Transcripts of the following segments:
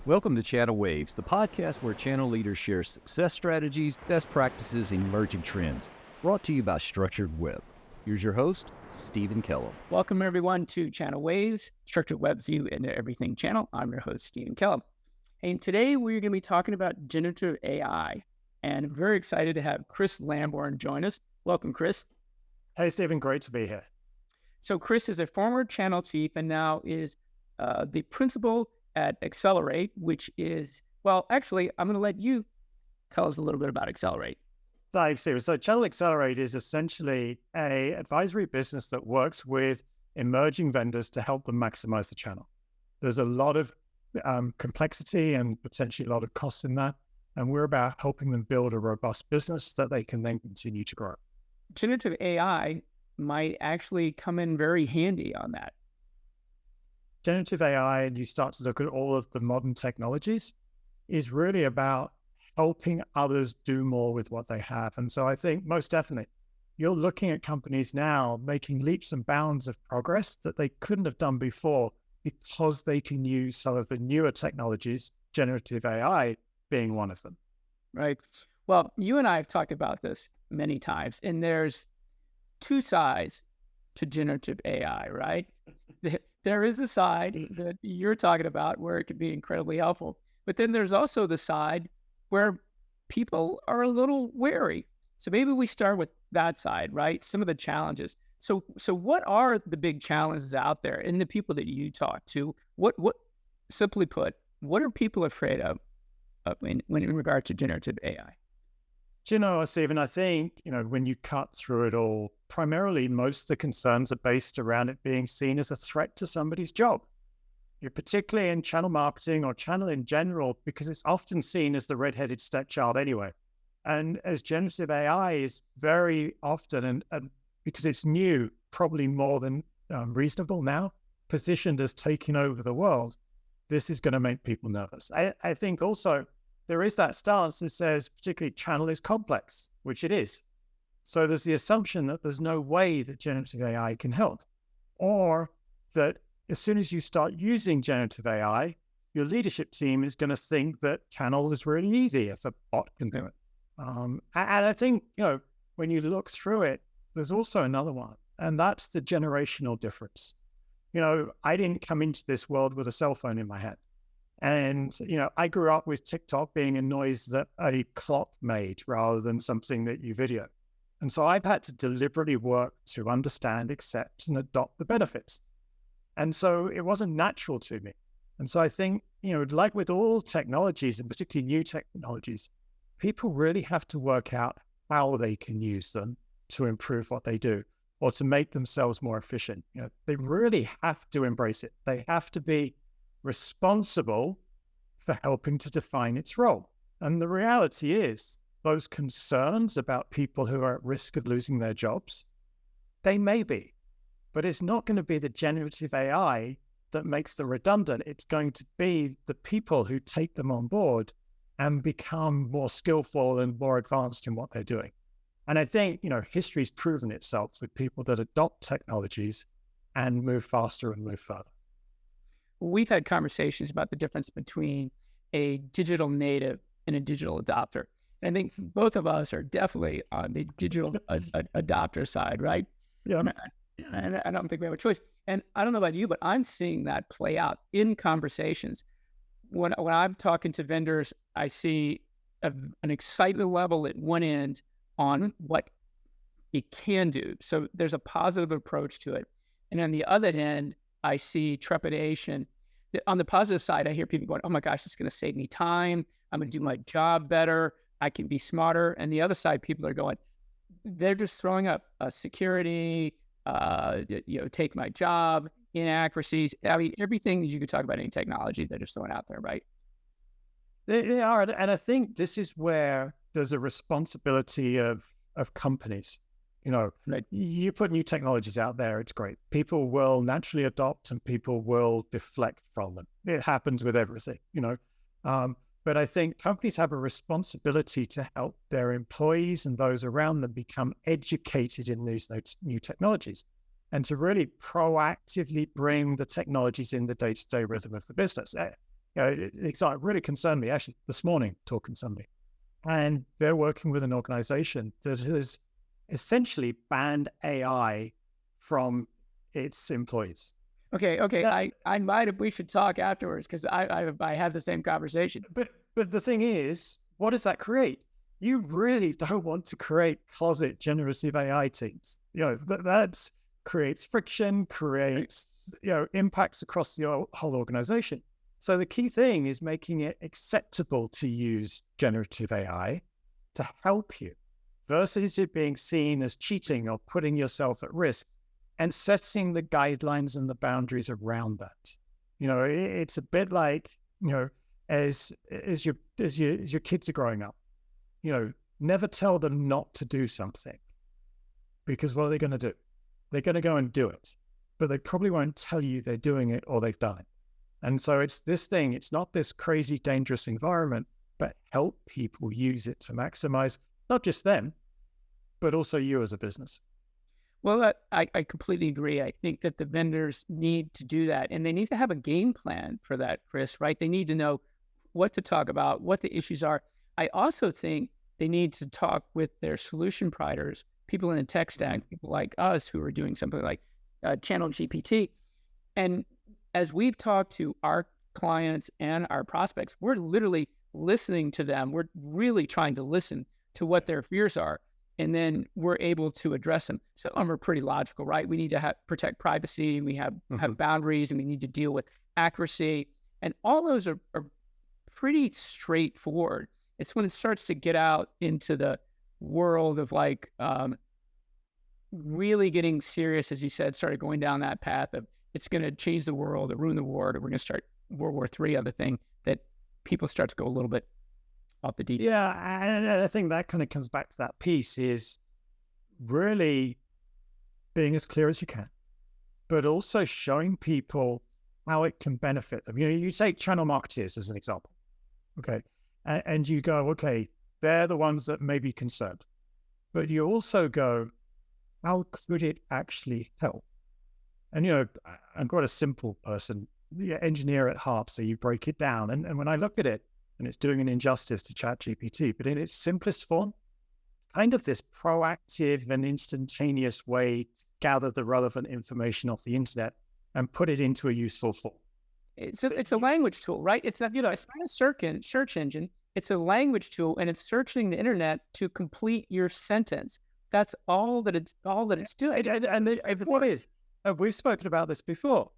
Welcome to ChannelWaves, the podcast where channel leaders share success strategies, best practices, and emerging trends. Brought to you by Structured Web. Here's your host, Stephen Kellum. Welcome, everyone, to ChannelWaves, Structured Web's view into everything channel. I'm your host, Stephen Kellum. And today we're going to be talking about generative AI. And I'm very excited to have Chris Lamborn join us. Welcome, Chris. Hey, Stephen. Great to be here. So Chris is a former channel chief and now is the principal at Accelerate, which is, well, actually, I'm going to let you tell us a little bit about Accelerate. Thanks, Stephen. So Channel Accelerate is essentially an advisory business that works with emerging vendors to help them maximize the channel. There's a lot of complexity and potentially a lot of costs in that. And we're about helping them build a robust business that they can then continue to grow. Generative AI might actually come in very handy on that. Generative AI, and you start to look at all of the modern technologies, is really about helping others do more with what they have. And so I think most definitely, you're looking at companies now making leaps and bounds of progress that they couldn't have done before because they can use some of the newer technologies, generative AI being one of them. Right. Well, you and I have talked about this many times, and there's two sides to generative AI, right? There is the side that you're talking about where it could be incredibly helpful, but then there's also the side where people are a little wary. So maybe we start with that side, right? Some of the challenges. So what are the big challenges out there in the people that you talk to? What simply put, what are people afraid of in regard to generative AI? Do you know, Stephen, I think, when you cut through it all, primarily most of the concerns are based around it being seen as a threat to somebody's job. You're particularly in channel marketing or channel in general, because it's often seen as the red-headed stepchild anyway. And as generative AI is very often, and because it's new, probably more than reasonable now, positioned as taking over the world, this is going to make people nervous. I think also there is that stance that says particularly channel is complex, which it is. So there's the assumption that there's no way that generative AI can help, or that as soon as you start using generative AI, your leadership team is going to think that channel is really easy if a bot can do it. And I think, when you look through it, there's also another one, and that's the generational difference. I didn't come into this world with a cell phone in my hand. And, I grew up with TikTok being a noise that a clock made rather than something that you video. And so I've had to deliberately work to understand, accept, and adopt the benefits. And so it wasn't natural to me. And so I think, like with all technologies, and particularly new technologies, people really have to work out how they can use them to improve what they do or to make themselves more efficient. They really have to embrace it. They have to be responsible for helping to define its role. And the reality is, those concerns about people who are at risk of losing their jobs, they may be, but it's not going to be the generative AI that makes them redundant. It's going to be the people who take them on board and become more skillful and more advanced in what they're doing. And I think, history's proven itself with people that adopt technologies and move faster and move further. We've had conversations about the difference between a digital native and a digital adopter. And I think both of us are definitely on the digital adopter side, right? Yeah. And I don't think we have a choice. And I don't know about you, but I'm seeing that play out in conversations. When I'm talking to vendors, I see an excitement level at one end on what it can do. So there's a positive approach to it. And on the other end, I see trepidation. On the positive side, I hear people going, oh my gosh, it's going to save me time. I'm going to do my job better. I can be smarter. And the other side, people are going, they're just throwing up security, take my job, inaccuracies. I mean, everything you could talk about any technology, they're just throwing out there, right? They are. And I think this is where there's a responsibility of companies. Right. You put new technologies out there, it's great. People will naturally adopt and people will deflect from them. It happens with everything, But I think companies have a responsibility to help their employees and those around them become educated in these new technologies and to really proactively bring the technologies in the day-to-day rhythm of the business. It's really concerned me. Actually, this morning, talking to somebody, and they're working with an organization that has essentially banned AI from its employees. Okay. I might have. We should talk afterwards because I have the same conversation. But the thing is, what does that create? You really don't want to create closet generative AI teams. That creates friction, creates impacts across the whole organization. So the key thing is making it acceptable to use generative AI to help you versus it being seen as cheating or putting yourself at risk, and setting the guidelines and the boundaries around that. It's a bit like, as your kids are growing up, never tell them not to do something, because what are they going to do? They're going to go and do it, but they probably won't tell you they're doing it or they've done it. And so it's this thing, it's not this crazy, dangerous environment, but help people use it to maximize not just them, but also you as a business. Well, I completely agree. I think that the vendors need to do that, and they need to have a game plan for that, Chris, right? They need to know what to talk about, what the issues are. I also think they need to talk with their solution providers, people in the tech stack, people like us who are doing something like Channel GPT. And as we've talked to our clients and our prospects, we're literally listening to them. We're really trying to listen to what their fears are. And then we're able to address them. Some of them are pretty logical, right? We need to protect privacy, and we have boundaries, and we need to deal with accuracy. And all those are pretty straightforward. It's when it starts to get out into the world of really getting serious, as you said, started going down that path of it's going to change the world or ruin the world, or we're going to start World War III of a thing, that people start to go a little bit off the deep. Yeah, and I think that kind of comes back to that piece, is really being as clear as you can, but also showing people how it can benefit them. You take channel marketers as an example, okay, and you go, okay, they're the ones that may be concerned, but you also go, how could it actually help? And I'm quite a simple person, engineer at heart, so you break it down, and when I look at it, and it's doing an injustice to ChatGPT, but in its simplest form, kind of this proactive and instantaneous way to gather the relevant information off the internet and put it into a useful form. It's a language tool, right? It's not, it's not a search engine. It's a language tool, and it's searching the internet to complete your sentence. That's all that it's doing. And what is? We've spoken about this before,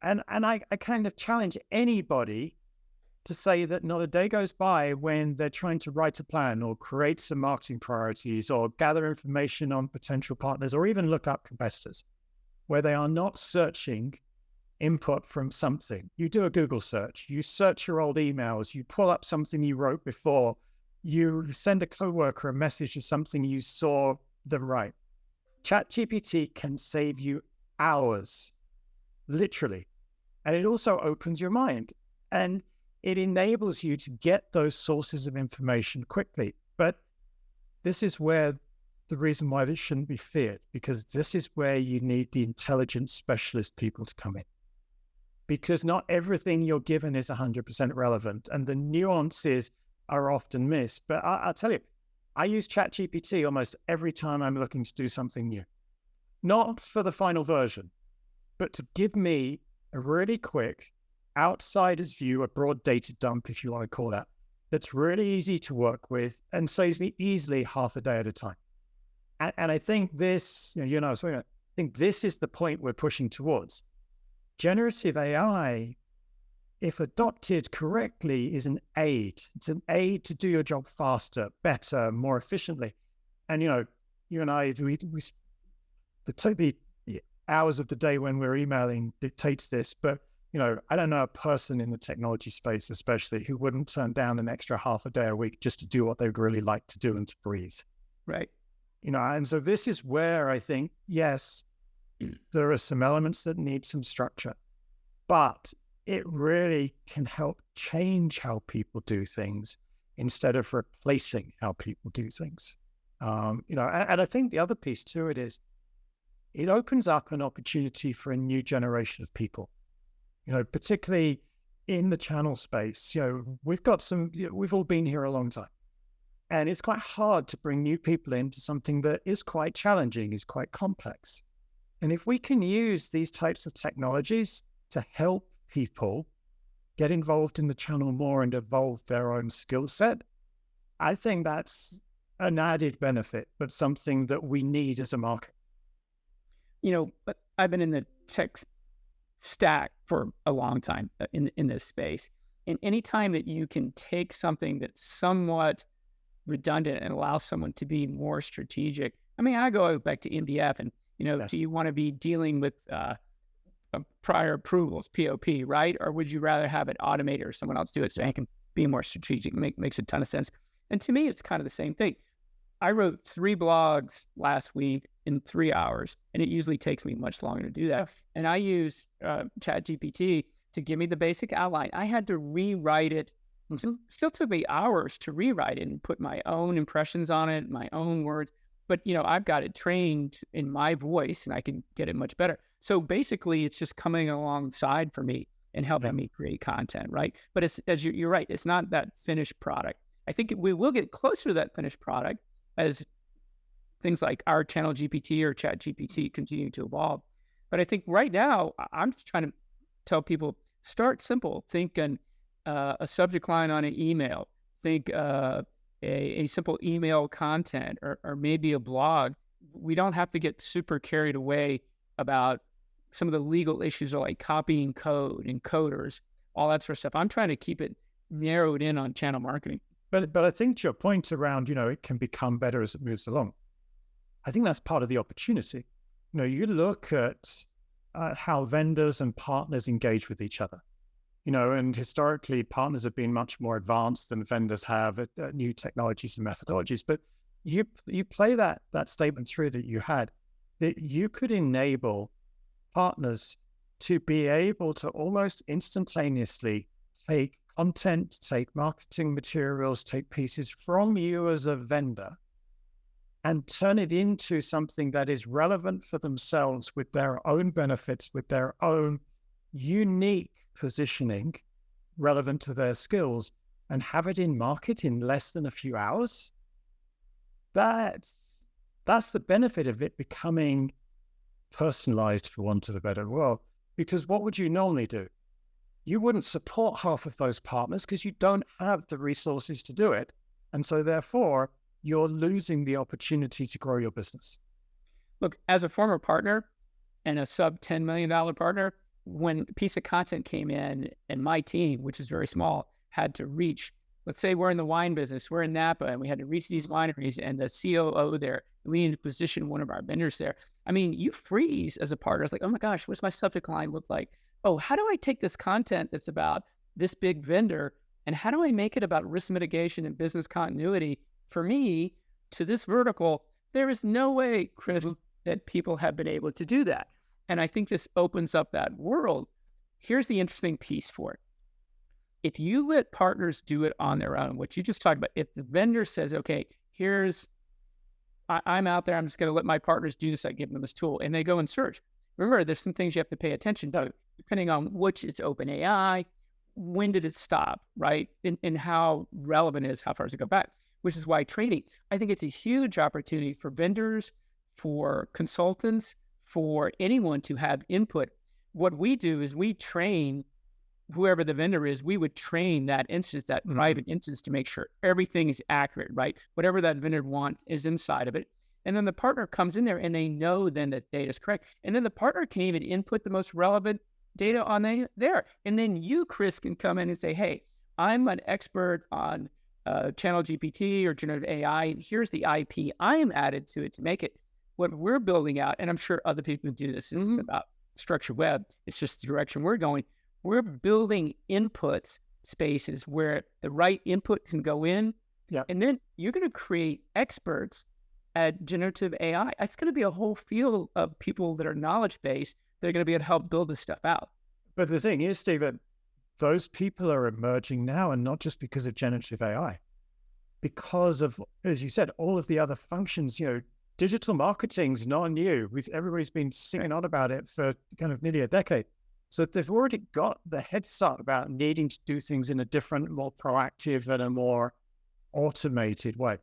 and I kind of challenge anybody to say that not a day goes by when they're trying to write a plan or create some marketing priorities or gather information on potential partners or even look up competitors, where they are not searching input from something. You do a Google search, you search your old emails, you pull up something you wrote before, you send a coworker a message of something you saw them write. ChatGPT can save you hours, literally. And it also opens your mind. And it enables you to get those sources of information quickly. But this is where the reason why this shouldn't be feared, because this is where you need the intelligence specialist people to come in. Because not everything you're given is 100% relevant, and the nuances are often missed. But I'll tell you, I use ChatGPT almost every time I'm looking to do something new. Not for the final version, but to give me a really quick outsider's view, a broad data dump, if you want to call that, that's really easy to work with and saves me easily half a day at a time. And I think this, I think this is the point we're pushing towards. Generative AI, if adopted correctly, is an aid. It's an aid to do your job faster, better, more efficiently. And, you and I, the hours of the day when we're emailing dictates this, but I don't know a person in the technology space, especially, who wouldn't turn down an extra half a day a week just to do what they'd really like to do and to breathe. Right. And so this is where I think, yes, there are some elements that need some structure, but it really can help change how people do things instead of replacing how people do things. And I think the other piece to it is it opens up an opportunity for a new generation of people. Particularly in the channel space, we've got we've all been here a long time. And it's quite hard to bring new people into something that is quite challenging, is quite complex. And if we can use these types of technologies to help people get involved in the channel more and evolve their own skill set, I think that's an added benefit, but something that we need as a market. But I've been in the tech stack for a long time in this space. And anytime that you can take something that's somewhat redundant and allow someone to be more strategic. I mean, I go back to MDF and, Yes. Do you want to be dealing with prior approvals, POP, right? Or would you rather have it automated or someone else do it so I can be more strategic? Makes a ton of sense. And to me, it's kind of the same thing. I wrote 3 blogs last week in 3 hours, and it usually takes me much longer to do that. And I use ChatGPT to give me the basic outline. I had to rewrite it. Still took me hours to rewrite it and put my own impressions on it, my own words. But, I've got it trained in my voice and I can get it much better. So basically, it's just coming alongside for me and helping me create content, right? But you're right, it's not that finished product. I think we will get closer to that finished product as things like our channel GPT or Chat GPT continue to evolve. But I think right now, I'm just trying to tell people, start simple. Think a subject line on an email. Think a simple email content or maybe a blog. We don't have to get super carried away about some of the legal issues or like copying code, encoders, all that sort of stuff. I'm trying to keep it narrowed in on channel marketing. But I think to your point around, it can become better as it moves along. I think that's part of the opportunity. You look at how vendors and partners engage with each other. And historically, partners have been much more advanced than vendors have at new technologies and methodologies. But you play that statement through that you had, that you could enable partners to be able to almost instantaneously take content, take marketing materials, take pieces from you as a vendor and turn it into something that is relevant for themselves with their own benefits, with their own unique positioning relevant to their skills, and have it in market in less than a few hours. That's the benefit of it becoming personalized, for want of a better word. Because what would you normally do? You wouldn't support half of those partners because you don't have the resources to do it. And so therefore, you're losing the opportunity to grow your business. Look, as a former partner and a sub $10 million partner, when a piece of content came in and my team, which is very small, had to reach, let's say we're in the wine business, we're in Napa, and we had to reach these wineries and the COO there, we need to position one of our vendors there. I mean, you freeze as a partner. It's like, oh my gosh, what's my subject line look like? Oh, how do I take this content that's about this big vendor and how do I make it about risk mitigation and business continuity for me to this vertical? There is no way, Chris, that people have been able to do that. And I think this opens up that world. Here's the interesting piece for it. If you let partners do it on their own, what you just talked about, if the vendor says, okay, I'm out there, I'm just going to let my partners do this, I give them this tool, and they go and search. Remember, there's some things you have to pay attention to, depending on which it's OpenAI, when did it stop, right? And how relevant it is, how far does it go back? Which is why training, I think it's a huge opportunity for vendors, for consultants, for anyone to have input. What we do is we train whoever the vendor is, we would train that instance, that private instance, to make sure everything is accurate, right? Whatever that vendor wants is inside of it. And then the partner comes in there and they know then that data is correct. And then the partner can even input the most relevant data on there. And then you, Chris, can come in and say, hey, I'm an expert on channel GPT or generative AI, and here's the IP I am added to it to make it. What we're building out, and I'm sure other people do this, isn't about structured web, it's just the direction we're going. We're building inputs spaces where the right input can go in. Yeah. And then you're going to create experts at generative AI. It's going to be a whole field of people that are knowledge-based that are going to be able to help build this stuff out. But the thing is, Stephen, those people are emerging now, and not just because of generative AI, because of, as you said, all of the other functions. Digital marketing's not new. Everybody's been singing on about it for kind of nearly a decade. So they've already got the head start about needing to do things in a different, more proactive and a more automated way.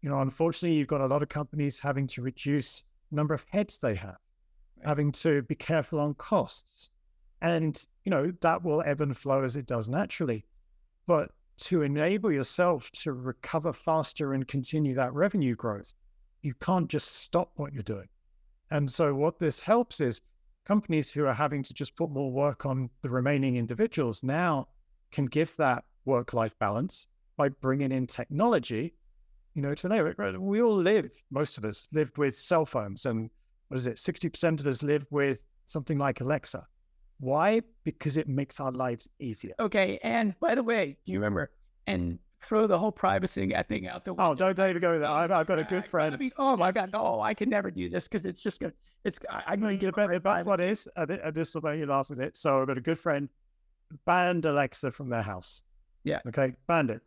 Unfortunately, you've got a lot of companies having to reduce the number of heads they have, having to be careful on costs. And, that will ebb and flow as it does naturally. But to enable yourself to recover faster and continue that revenue growth, you can't just stop what you're doing. And so what this helps is companies who are having to just put more work on the remaining individuals now can give that work-life balance by bringing in technology, to enable it. We all most of us live with cell phones, and 60% of us live with something like Alexa. Why? Because it makes our lives easier. Okay, and by the way, do you remember, and throw the whole privacy thing out the window. Oh, don't even go there. I've got a good friend. I mean, oh my God, no, I can never do this because it's just going to, I'm going to get But what is, this will make you laugh with it. So I've got a good friend, banned Alexa from their house. Yeah. Okay, banned it.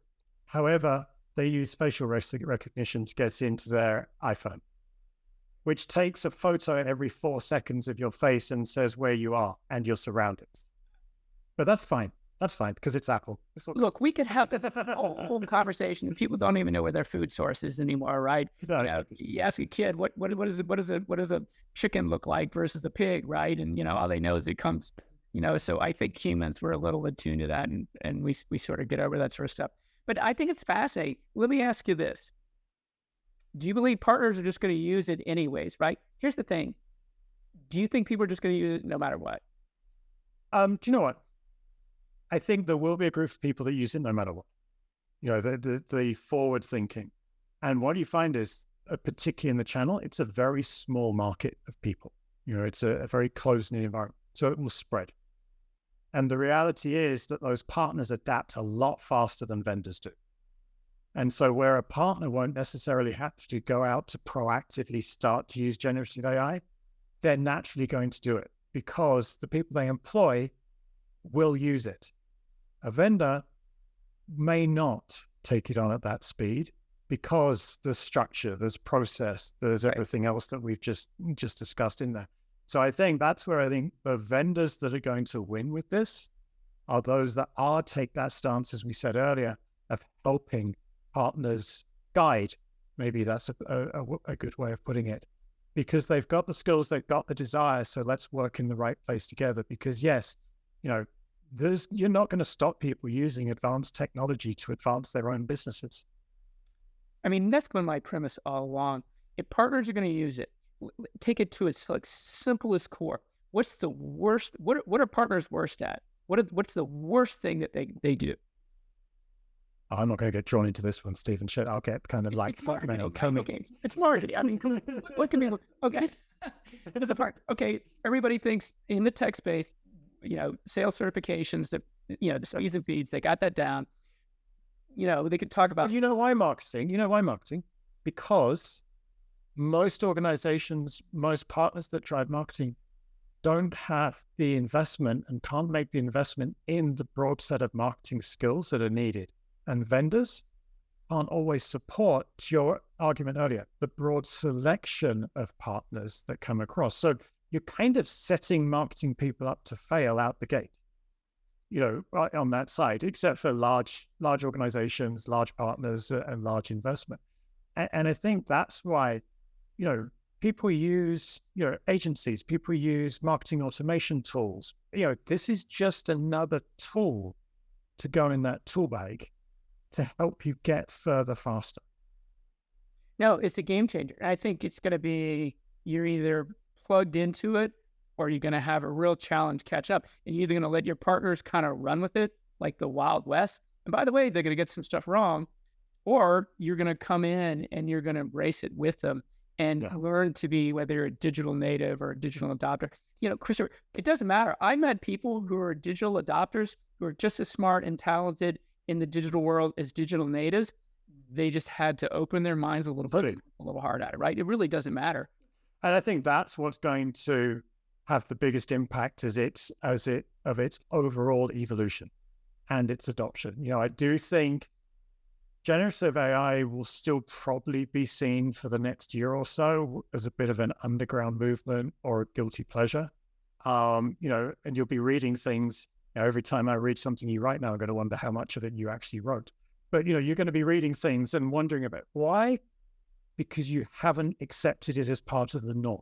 However, they use facial recognition to get into their iPhone, which takes a photo every 4 seconds of your face and says where you are and your surroundings. But that's fine. That's fine because it's Apple. Look, we could have a whole conversation. People don't even know where their food source is anymore, right? You ask a kid, what does a chicken look like versus a pig, right? And all they know is it comes, So I think humans were a little attuned to that, and we sort of get over that sort of stuff. But I think it's fascinating. Let me ask you this: do you believe partners are just going to use it anyways? Right? Here's the thing: do you think people are just going to use it no matter what? Do you know what? I think there will be a group of people that use it no matter what. The forward thinking. And what you find is, particularly in the channel, it's a very small market of people. It's a very closed-knit environment. So it will spread. And the reality is that those partners adapt a lot faster than vendors do. And so where a partner won't necessarily have to go out to proactively start to use generative AI, they're naturally going to do it because the people they employ will use it. A vendor may not take it on at that speed because there's structure, there's process, there's everything else that we've just discussed in there. So I think that's where I think the vendors that are going to win with this are those that take that stance, as we said earlier, of helping partners guide. Maybe that's a good way of putting it, because they've got the skills, they've got the desire. So let's work in the right place together. Because yes, you're not going to stop people using advanced technology to advance their own businesses. I mean, that's been my premise all along. If partners are going to use it, take it to its simplest core. What's the worst? What are partners worst at? What's the worst thing that they do? I'm not going to get drawn into this one, Stephen. Shit, I'll get kind of like It's marketing. I mean, what can be okay? There's a part. Okay, everybody thinks in the tech space, sales certifications, the Cs and feeds, they got that down. They could talk about. Why marketing? Because most organizations, most partners that drive marketing don't have the investment and can't make the investment in the broad set of marketing skills that are needed. And vendors can't always support, to your argument earlier, the broad selection of partners that come across. So you're kind of setting marketing people up to fail out the gate, right on that side, except for large organizations, large partners, and large investment. And I think that's why, people use, agencies, people use marketing automation tools. This is just another tool to go in that tool bag to help you get further faster. No, it's a game changer. I think it's going to be, you're either plugged into it or you're going to have a real challenge catch up. And you're either going to let your partners kind of run with it like the Wild West. And by the way, they're going to get some stuff wrong, or you're going to come in and you're going to embrace it with them and learn to be, whether you're a digital native or a digital adopter. Christopher, it doesn't matter. I met people who are digital adopters who are just as smart and talented in the digital world as digital natives. They just had to open their minds a little hard at it, right? It really doesn't matter. And I think that's what's going to have the biggest impact of its overall evolution and its adoption. I do think generative AI will still probably be seen for the next year or so as a bit of an underground movement or a guilty pleasure. And you'll be reading things. Every time I read something you write now, I'm going to wonder how much of it you actually wrote. But, you're going to be reading things and wondering about why, because you haven't accepted it as part of the norm.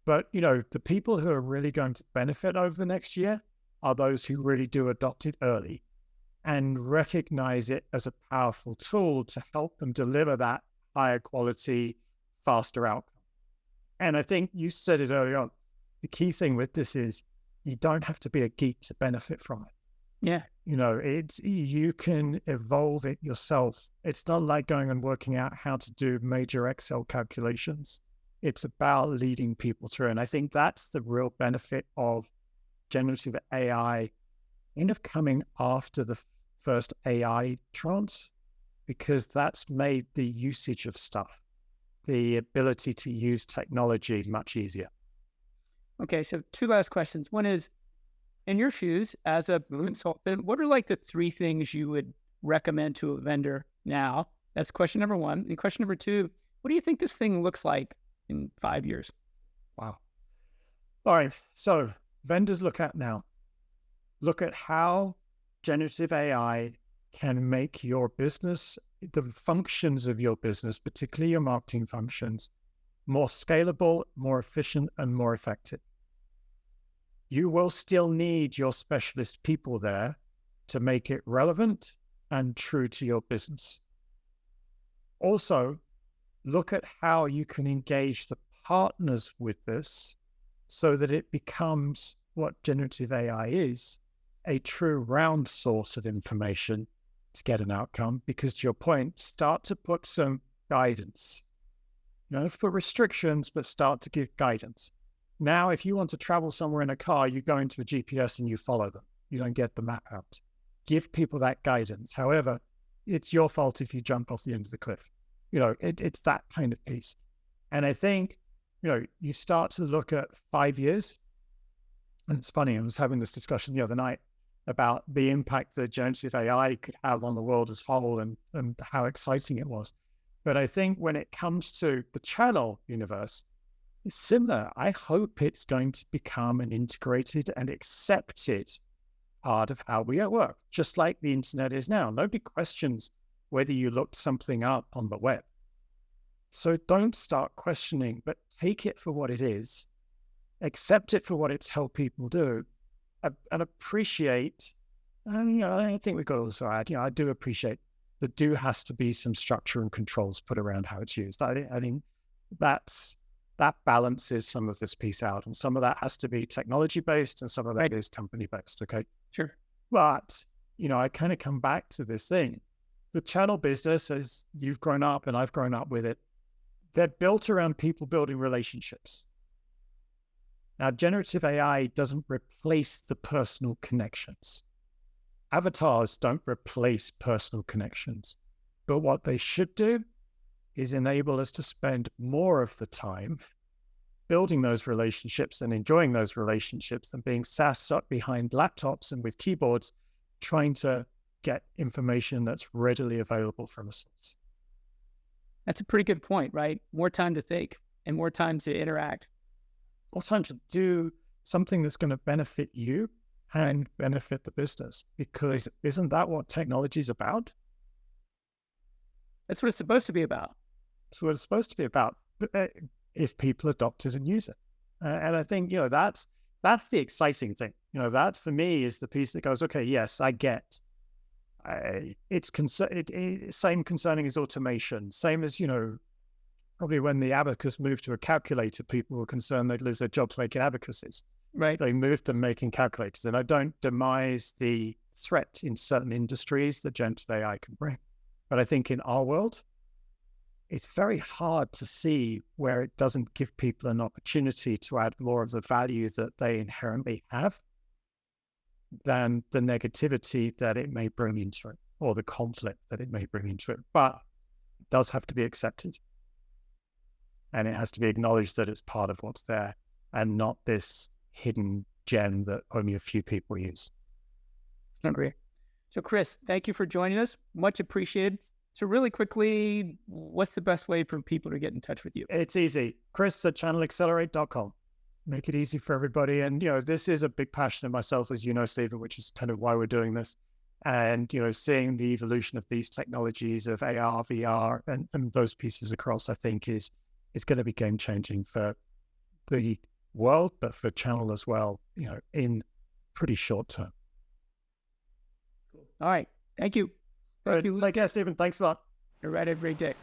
But, the people who are really going to benefit over the next year are those who really do adopt it early and recognize it as a powerful tool to help them deliver that higher quality, faster outcome. And I think you said it earlier on. The key thing with this is you don't have to be a geek to benefit from it. Yeah. You can evolve it yourself. It's not like going and working out how to do major Excel calculations. It's about leading people through. And I think that's the real benefit of generative AI kind of coming after the first AI trance, because that's made the usage of stuff, the ability to use technology much easier. Okay, so 2 last questions. One is, in your shoes as a consultant, what are like the 3 things you would recommend to a vendor now? That's question number 1. And question number 2, what do you think this thing looks like in 5 years? Wow. All right. So vendors look at how generative AI can make your business, the functions of your business, particularly your marketing functions, more scalable, more efficient, and more effective. You will still need your specialist people there to make it relevant and true to your business. Also, look at how you can engage the partners with this so that it becomes what generative AI is, a true round source of information to get an outcome. Because to your point, start to put some guidance. You don't have to put restrictions, but start to give guidance. Now, if you want to travel somewhere in a car, you go into a GPS and you follow them. You don't get the map out. Give people that guidance. However, it's your fault if you jump off the end of the cliff. It's that kind of piece. And I think, you start to look at 5 years. And it's funny, I was having this discussion the other night about the impact that generative AI could have on the world as a whole and how exciting it was. But I think when it comes to the channel universe, it's similar. I hope it's going to become an integrated and accepted part of how we work, just like the internet is now. Nobody questions whether you looked something up on the web. So don't start questioning, but take it for what it is, accept it for what it's helped people do, and appreciate. And, I think we've got to also add, I do appreciate there has to be some structure and controls put around how it's used. I think that balances some of this piece out, and some of that has to be technology based, and some of that is company based. Okay, sure. But I kind of come back to this thing. The channel business, as you've grown up and I've grown up with it, they're built around people building relationships. Now, generative AI doesn't replace the personal connections. Avatars don't replace personal connections, but what they should do is enable us to spend more of the time building those relationships and enjoying those relationships than being sat up behind laptops and with keyboards trying to get information that's readily available from a source. That's a pretty good point, right? More time to think and more time to interact. More time to do something that's going to benefit you and benefit the business, because isn't that what technology is about? That's what it's supposed to be about. That's what it's supposed to be about, if people adopt it and use it. And I think, that's the exciting thing. That for me is the piece that goes, okay, yes, I get. It's same concerning as automation. Same as, probably when the abacus moved to a calculator, people were concerned they'd lose their jobs making abacuses. Right. They moved them making calculators. And I don't demise the threat in certain industries that generative AI can bring. But I think in our world, it's very hard to see where it doesn't give people an opportunity to add more of the value that they inherently have than the negativity that it may bring into it, or the conflict that it may bring into it. But it does have to be accepted. And it has to be acknowledged that it's part of what's there and not this hidden gem that only a few people use. I agree. So Chris, thank you for joining us. Much appreciated. So really quickly, what's the best way for people to get in touch with you? It's easy. Chris@channelaccelerate.com. make it easy for everybody. And, this is a big passion of myself, as you know, Stephen, which is kind of why we're doing this. And, seeing the evolution of these technologies of AR, VR, and those pieces across, I think is going to be game changing for the world, but for channel as well, in pretty short term. All right. Thank you. Take care, Stephen. Thanks a lot. All right. Have a great day.